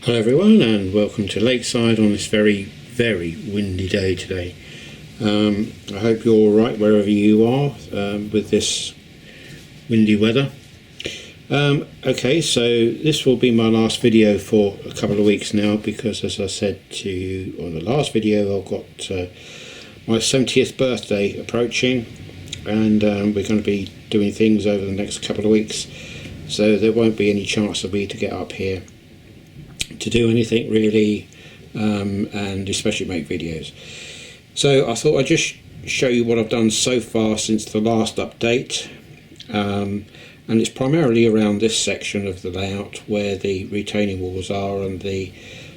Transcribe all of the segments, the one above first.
Hello everyone and welcome to Lakeside on this very windy day today. I hope you're alright wherever you are with this windy weather. Okay, so this will be my last video for a couple of weeks now because, as I said to you on the last video, I've got my 70th birthday approaching, and we're going to be doing things over the next couple of weeks, so there won't be any chance of me to get up here to do anything really, and especially make videos. So I thought I'd just show you what I've done so far since the last update, and it's primarily around this section of the layout where the retaining walls are and the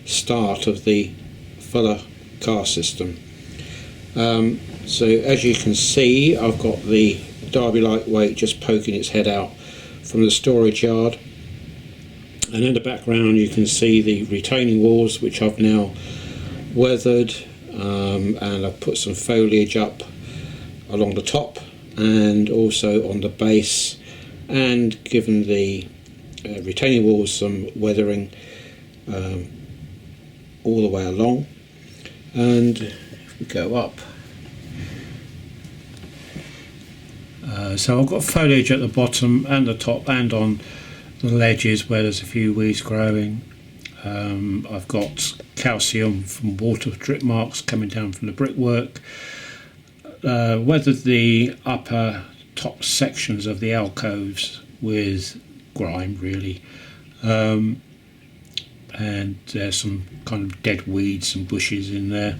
start of the Fuller car system. So as you can see, I've got the Derby Lightweight just poking its head out from the storage yard. And in the background you can see the retaining walls, which I've now weathered, and I've put some foliage up along the top and also on the base, and given the retaining walls some weathering all the way along. And if we go up, so I've got foliage at the bottom and the top and on the ledges where there's a few weeds growing. I've got calcium from water drip marks coming down from the brickwork. Weathered the upper top sections of the alcoves with grime really, and there's some kind of dead weeds and bushes in there.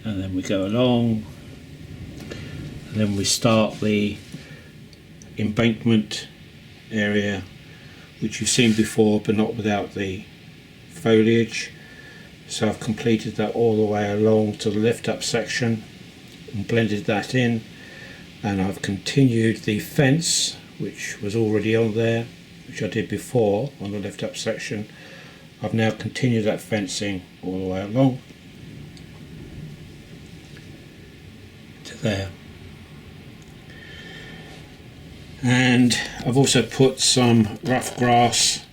And then we go along, and then we start the embankment area, which you've seen before but not without the foliage. So I've completed that all the way along to the lift up section and blended that in, and I've continued the fence which was already on there, which I did before on the lift up section. I've now continued that fencing all the way along to there. And I've also put some rough grass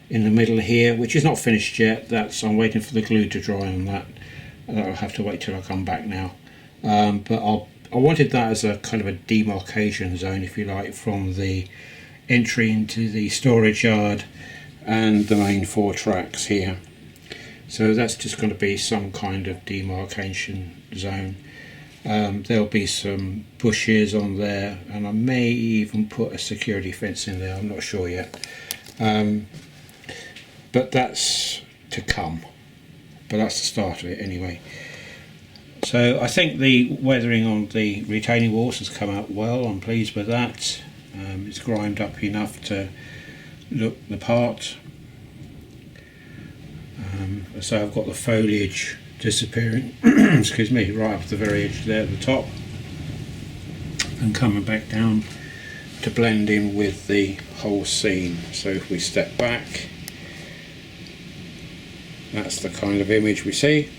in the middle here, which is not finished yet. I'm waiting for the glue to dry on that. I'll have to wait till I come back now. But I wanted that as a kind of a demarcation zone, if you like, from the entry into the storage yard and the main 4 tracks here. So that's just going to be some kind of demarcation zone. There'll be some bushes on there, and I may even put a security fence in there, I'm not sure yet, but that's to come, but that's the start of it anyway. So I think the weathering on the retaining walls has come out well. I'm pleased with that. It's grimed up enough to look the part. So I've got the foliage disappearing excuse me, right up at the very edge there at the top, and coming back down to blend in with the whole scene. So if we step back, that's the kind of image we see.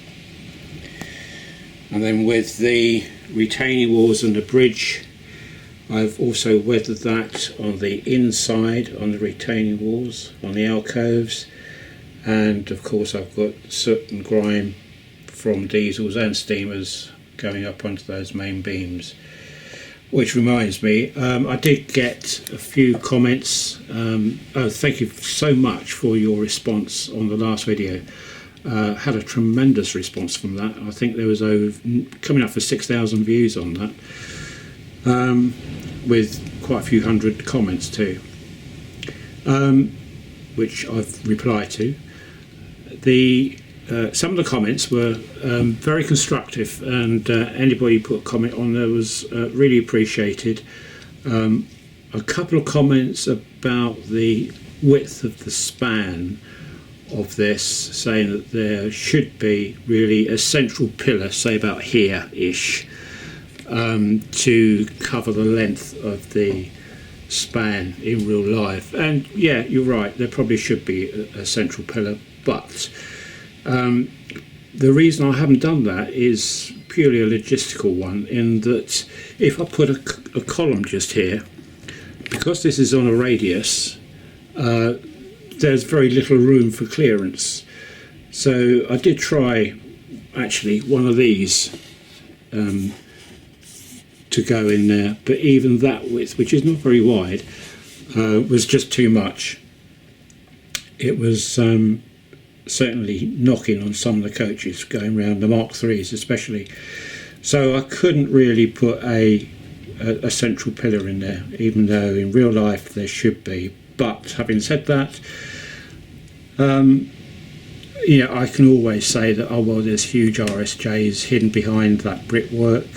And then with the retaining walls and the bridge, I've also weathered that on the inside, on the retaining walls, on the alcoves, and of course I've got soot and grime from diesels and steamers going up onto those main beams. Which reminds me, I did get a few comments. Thank you so much for your response on the last video. Had a tremendous response from that. I think there was coming up for 6,000 views on that, with quite a few hundred comments too, which I've replied to. Some of the comments were very constructive, and anybody who put a comment on there was really appreciated. A couple of comments about the width of the span of this, saying that there should be really a central pillar, say about here-ish, to cover the length of the span in real life. And yeah, you're right, there probably should be a central pillar, but the reason I haven't done that is purely a logistical one, in that if I put a column just here because this is on a radius, there's very little room for clearance. So I did try actually one of these to go in there, but even that width, which is not very wide, was just too much. It was certainly knocking on some of the coaches going around, the Mark IIIs especially. So I couldn't really put a central pillar in there, even though in real life there should be. But having said that, I can always say that, oh well, there's huge RSJs hidden behind that brickwork,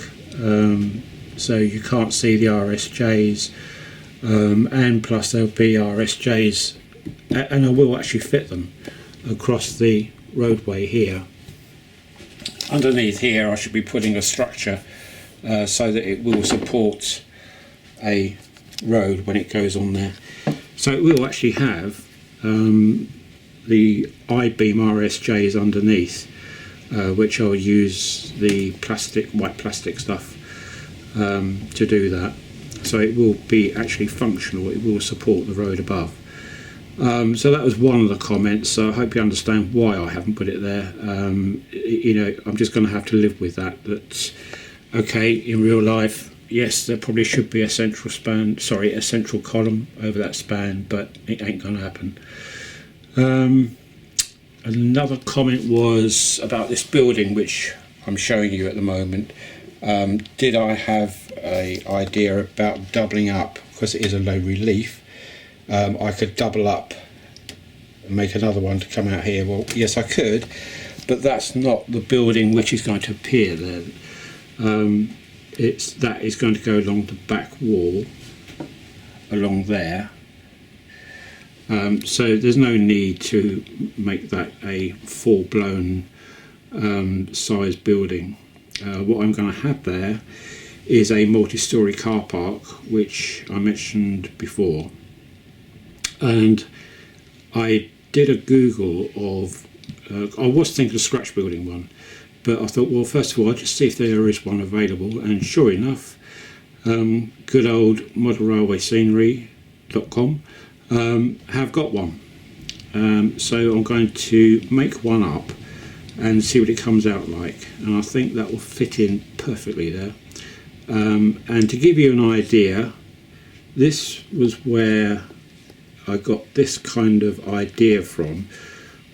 so you can't see the RSJs, and plus there'll be RSJs, and I will actually fit them across the roadway here. Underneath here I should be putting a structure so that it will support a road when it goes on there. So it will actually have the I-beam RSJs underneath, which I'll use the white plastic stuff to do that. So it will be actually functional, it will support the road above. So that was one of the comments, so I hope you understand why I haven't put it there. I'm just going to have to live with that. That, okay, in real life, yes, there probably should be a central column over that span, but it ain't going to happen. Another comment was about this building, which I'm showing you at the moment. Did I have an idea about doubling up, because it is a low relief? I could double up and make another one to come out here. Well, yes, I could, but that's not the building which is going to appear there. That is going to go along the back wall, along there. So there's no need to make that a full-blown size building. What I'm going to have there is a multi-storey car park, which I mentioned before. And I did a Google of, I was thinking of scratch building one, but I thought, well, first of all, I'll just see if there is one available, and sure enough, good old modelrailwayscenery.com have got one. So I'm going to make one up and see what it comes out like, and I think that will fit in perfectly there. And to give you an idea, this was where I got this kind of idea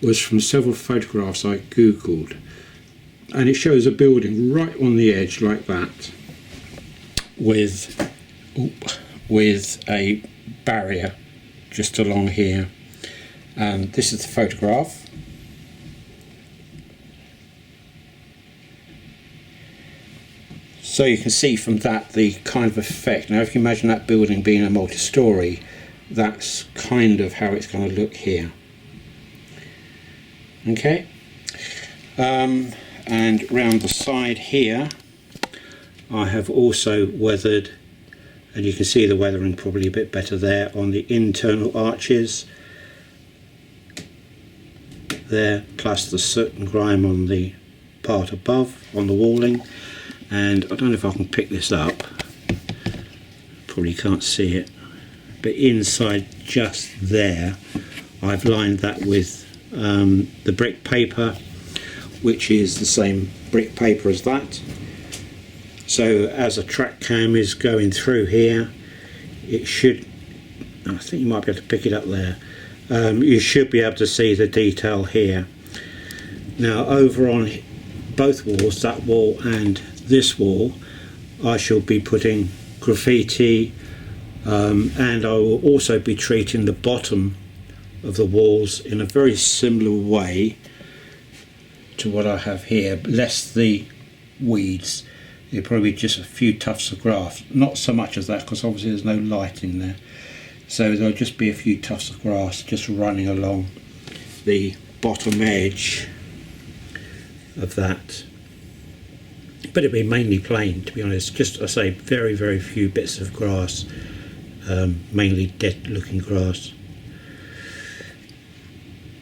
was from several photographs I googled, and it shows a building right on the edge like that with a barrier just along here, and this is the photograph. So you can see from that the kind of effect. Now if you imagine that building being a multi-storey, that's kind of how it's going to look here. Okay, and round the side here I have also weathered, and you can see the weathering probably a bit better there on the internal arches there, plus the soot and grime on the part above on the walling. And I don't know if I can pick this up, probably can't see it, but inside just there I've lined that with the brick paper, which is the same brick paper as that. So as a track cam is going through here, it should, I think you might be able to pick it up there, you should be able to see the detail here. Now over on both walls, that wall and this wall, I shall be putting graffiti, and I will also be treating the bottom of the walls in a very similar way to what I have here, less the weeds. It'll probably be just a few tufts of grass, not so much as that because obviously there's no light in there, so there'll just be a few tufts of grass just running along the bottom edge of that. But it'll be mainly plain, to be honest. Just, I say, very, very few bits of grass, mainly dead looking grass.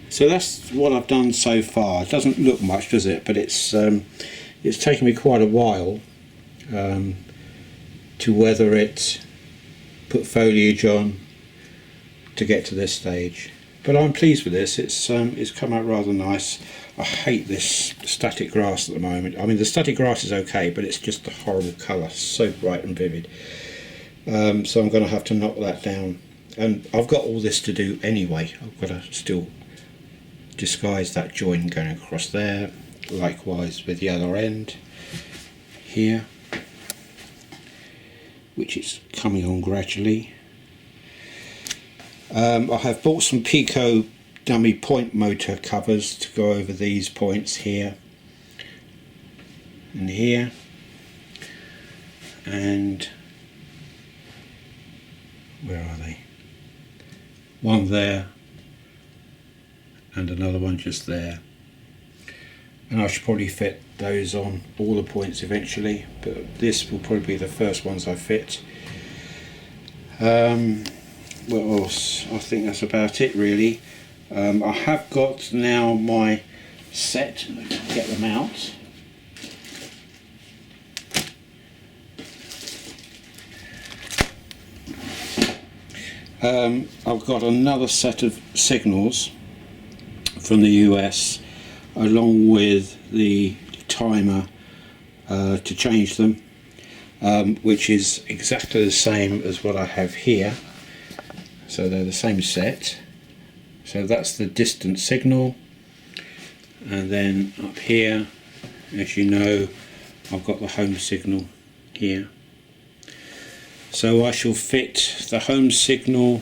So that's what I've done so far. It doesn't look much, does it? But it's taken me quite a while to weather it put foliage on to get to this stage. But I'm pleased with this. It's come out rather nice. I hate this static grass at the moment. I mean, the static grass is okay, but it's just a horrible colour, so bright and vivid. So I'm going to have to knock that down. And I've got all this to do anyway. I've got to still disguise that join going across there. Likewise with the other end here, which is coming on gradually. I have bought some Pico dummy point motor covers to go over these points here and here, and where are they? One there and another one just there, and I should probably fit those on all the points eventually, but this will probably be the first ones I fit. What else? I think that's about it really. I have got now my set. Let's get them out. I've got another set of signals from the US along with the timer to change them, which is exactly the same as what I have here. So they're the same set. So that's the distance signal, and then up here, as you know, I've got the home signal here. So I shall fit the home signal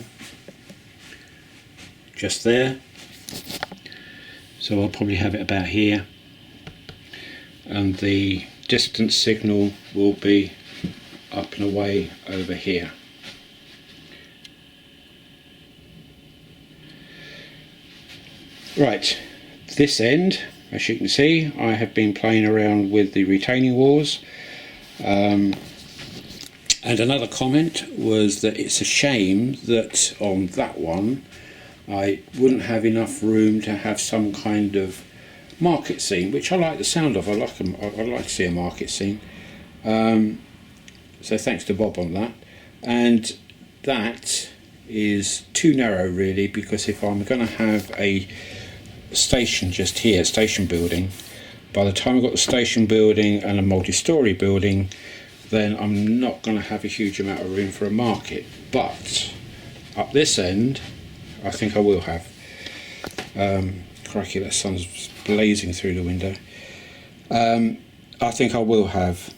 just there. So I'll probably have it about here, and the distance signal will be up and away over here. Right, this end, as you can see, I have been playing around with the retaining walls, and another comment was that it's a shame that on that one I wouldn't have enough room to have some kind of market scene, which I like the sound of. I like to see a market scene, so thanks to Bob on that. And that is too narrow really, because if I'm going to have a station just here, station building, by the time I've got the station building and a multi-storey building, then I'm not going to have a huge amount of room for a market. But up this end I think I will have. Crikey, that sun's blazing through the window. I think I will have.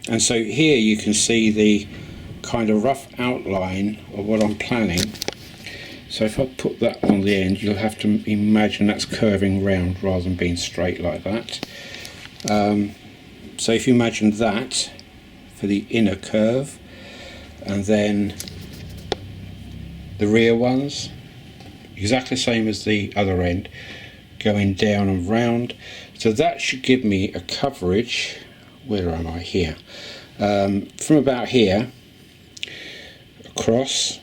And so here you can see the kind of rough outline of what I'm planning. So if I put that on the end, you'll have to imagine that's curving round rather than being straight like that. So if you imagine that for the inner curve, and then the rear ones, exactly the same as the other end, going down and round. So that should give me a coverage, where am I here? From about here, across,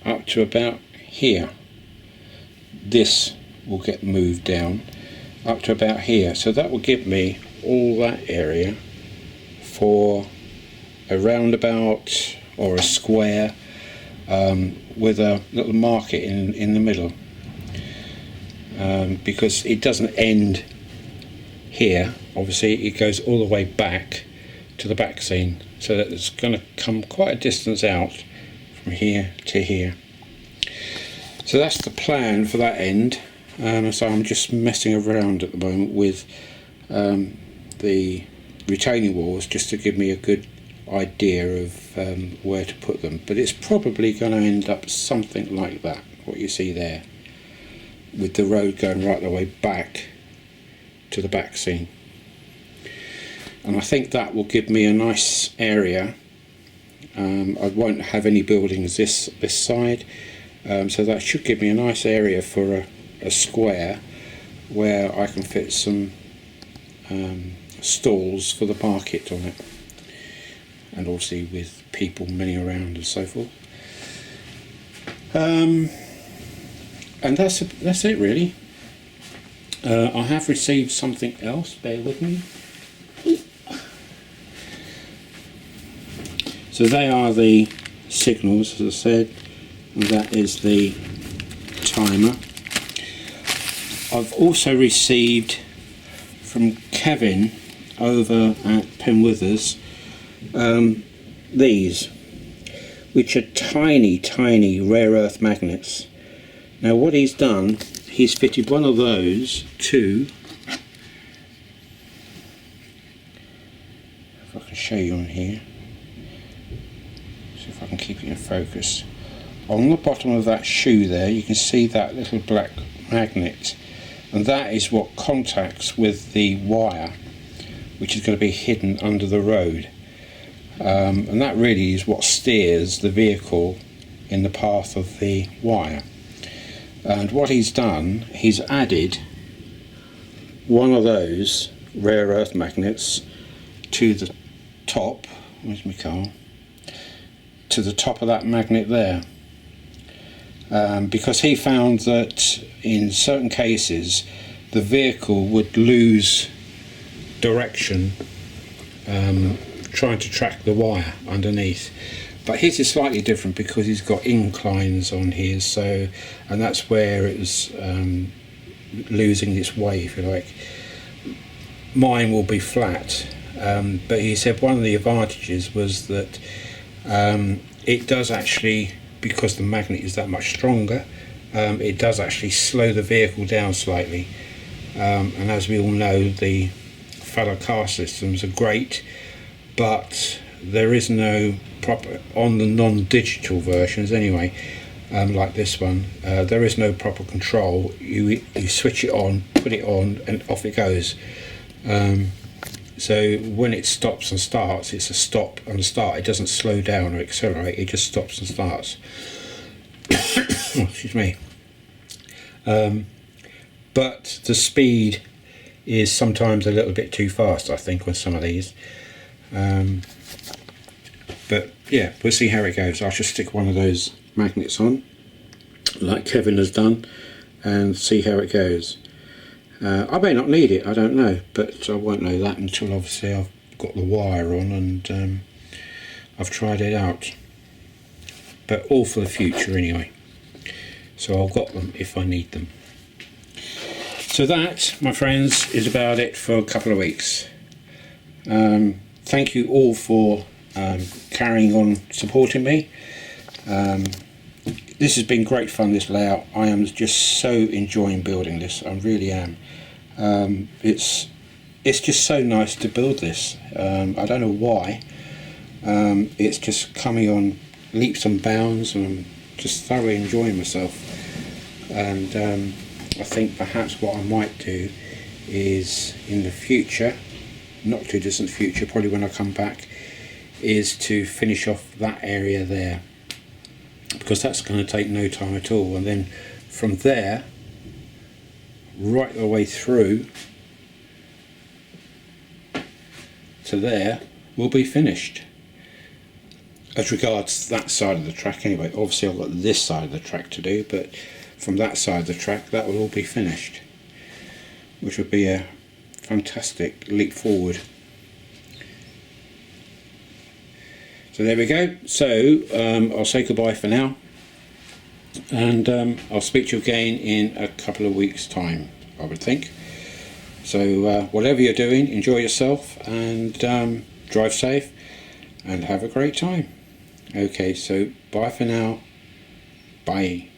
up to about here. This will get moved down up to about here. So that will give me all that area for a roundabout or a square, with a little market in the middle, because it doesn't end here. Obviously it goes all the way back to the back scene, so that it's going to come quite a distance out from here to here. So that's the plan for that end. So I'm just messing around at the moment with the retaining walls just to give me a good idea of where to put them, but it's probably going to end up something like that, what you see there, with the road going right the way back to the back scene. And I think that will give me a nice area. I won't have any buildings this side, so that should give me a nice area for a square where I can fit some stalls for the market on it, and obviously with people milling around and so forth. And that's it really. I have received something else, bear with me. So they are the signals, as I said, and that is the timer. I've also received from Kevin over at Penwithers these, which are tiny rare earth magnets. Now what he's done, he's fitted one of those to, if I can show you on here, see if I can keep it in focus. On the bottom of that shoe there, you can see that little black magnet, and that is what contacts with the wire, which is going to be hidden under the road, and that really is what steers the vehicle in the path of the wire. And what he's done, he's added one of those rare earth magnets to the top, where's my car, to the top of that magnet there, because he found that in certain cases the vehicle would lose direction trying to track the wire underneath. But his is slightly different because he's got inclines on his, so, and that's where it was losing its way, if you like. Mine will be flat, but he said one of the advantages was that it does actually, because the magnet is that much stronger, it does actually slow the vehicle down slightly. And as we all know, the Faller car systems are great, but there is no proper, on the non-digital versions anyway, like this one, there is no proper control. You switch it on, put it on, and off it goes. So when it stops and starts, it's a stop and a start. It doesn't slow down or accelerate, it just stops and starts. Oh, excuse me. But the speed is sometimes a little bit too fast, I think, on some of these. But yeah, we'll see how it goes. I'll just stick one of those magnets on, like Kevin has done, and see how it goes. I may not need it, I don't know, but I won't know that until obviously I've got the wire on and I've tried it out. But all for the future anyway. So I've got them if I need them. So that, my friends, is about it for a couple of weeks. Thank you all for carrying on supporting me. This has been great fun, this layout. I am just so enjoying building this, I really am. It's just so nice to build this. I don't know why. It's just coming on leaps and bounds, and I'm just thoroughly enjoying myself. And I think perhaps what I might do is in the future, not too distant future, probably when I come back, is to finish off that area there, because that's going to take no time at all, and then from there right the way through to there will be finished. As regards that side of the track anyway, obviously I've got this side of the track to do, but from that side of the track that will all be finished, which would be a fantastic leap forward. So there we go. So I'll say goodbye for now, and I'll speak to you again in a couple of weeks time, I would think. So whatever you're doing, enjoy yourself, and drive safe and have a great time. Okay, so bye for now. Bye.